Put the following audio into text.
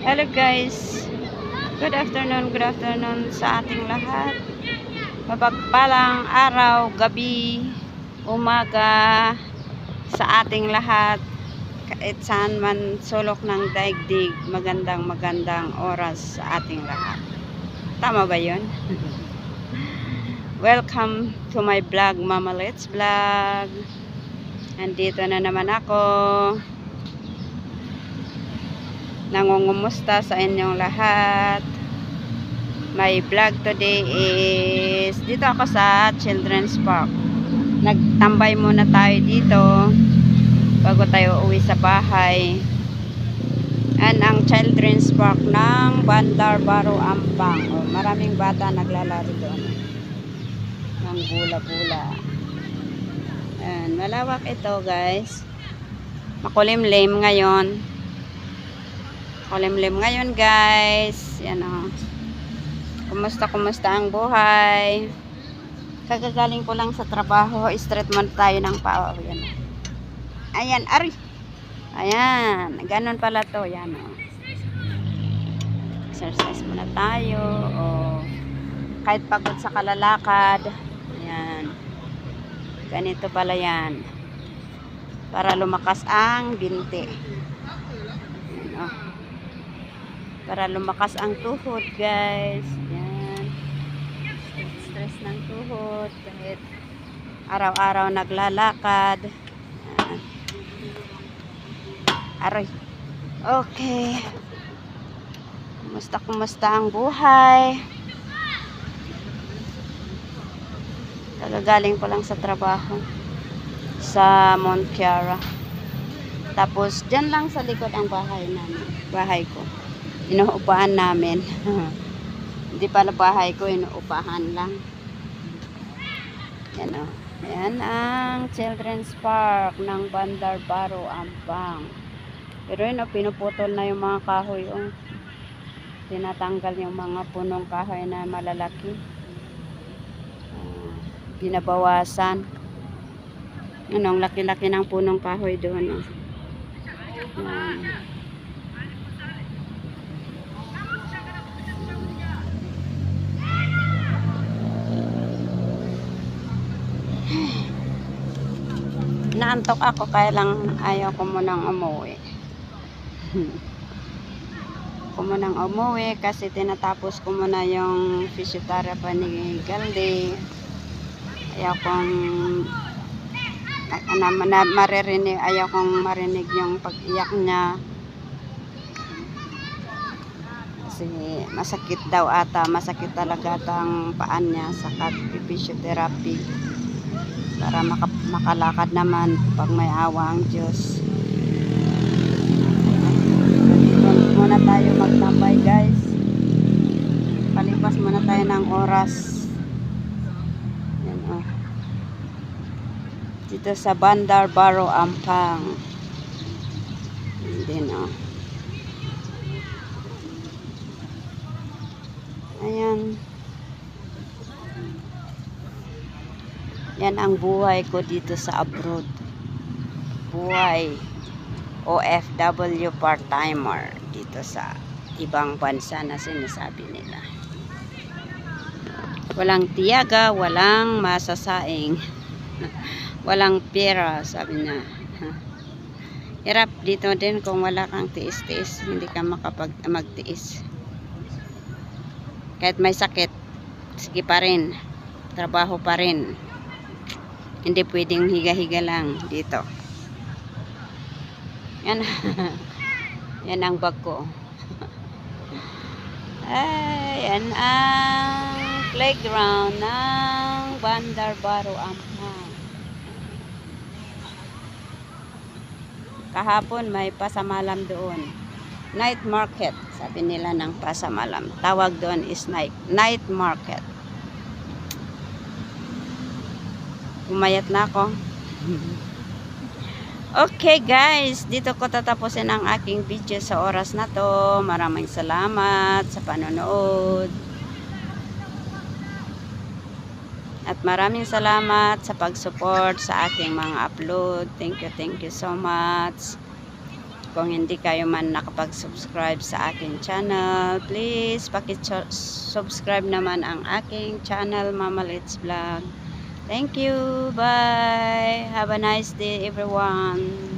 Hello guys, good afternoon sa ating lahat. Mapagpalang araw, gabi, umaga sa ating lahat. Kahit saan man sulok ng daigdig, magandang oras sa ating lahat. Tama ba yun? Welcome to my vlog, Mama Let's Vlog. Nandito na naman ako. Nangungumusta sa inyong lahat. My vlog today is dito ako sa Children's Park. Nagtambay muna tayo dito bago tayo uwi sa bahay. And ang Children's Park ng Bandar Baru Ampang. Maraming bata naglalaro doon ng bula-bula. And malawak ito guys. Makulimlim ngayon. Kulimlim ngayon guys. Yan o. Kumusta ang buhay? Kagagaling ko lang sa trabaho. Straight man tayo ng pao. Yan o. Ayan, ari. Ayan. Ganon pala to. Yan o. Exercise muna tayo. O. Kahit pagod sa kalalakad. Ayan. Ganito pala yan. Para lumakas ang binti. Ayan o. Para lumakas ang tuhod guys. Yan. Stress ng tuhod. Kahit araw-araw naglalakad. Yan. Aroy. Okay. Kumusta ang buhay? Kagagaling ko lang sa trabaho. Sa Mount Kiara. Tapos dyan lang sa likod ang bahay namin. Bahay ko. Inuupahan namin. Hindi pala bahay ko, inuupahan lang. Yan o. Yan ang Children's Park ng Bandar Baru Ampang. Pero yun o, pinuputol na yung mga kahoy o. Tinatanggal yung mga punong kahoy na malalaki. Binabawasan. Ano, ang laki-laki ng punong kahoy doon o. Yan. Naantok ako kaya lang ayaw ko munang umuwi. Kasi tinatapos ko muna yung physiotherapy ni Galde. Ayaw kong marinig yung pag-iyak niya. Kasi masakit daw ata, masakit talaga ang paan niya sa physiotherapy. Para makalakad naman pag may awa ang Diyos. Dito muna tayo magtambay guys. Palipas muna tayo ng oras. Yan, oh. Dito sa Bandar Baru Ampang. Din oh. Ayan. Yan ang buhay ko dito sa abroad. Buhay OFW part-timer dito sa ibang bansa na sinasabi nila. Walang tiyaga, walang masasaing. Walang pera, sabi niya. Hirap dito din kung wala kang tiis-tiis, hindi ka magtiis. Kahit may sakit, sige pa rin. Trabaho pa rin. Hindi pwedeng higa-higa lang dito. Yan. Yan ang bag ko. Ay, yan ang playground ng Bandar Baru Ampang. Kahapon may pasamalam doon. Night market, sabi nila ng pasamalam. Tawag doon is night market. Umayat na ako. Okay guys, dito ko tatapusin ang aking video sa oras na to. Maraming salamat sa panonood. At maraming salamat sa pag-support sa aking mga upload. Thank you so much. Kung hindi kayo man nakapag-subscribe sa aking channel, please subscribe naman ang aking channel, Mama Litz Vlog. Thank you. Bye. Have a nice day, everyone.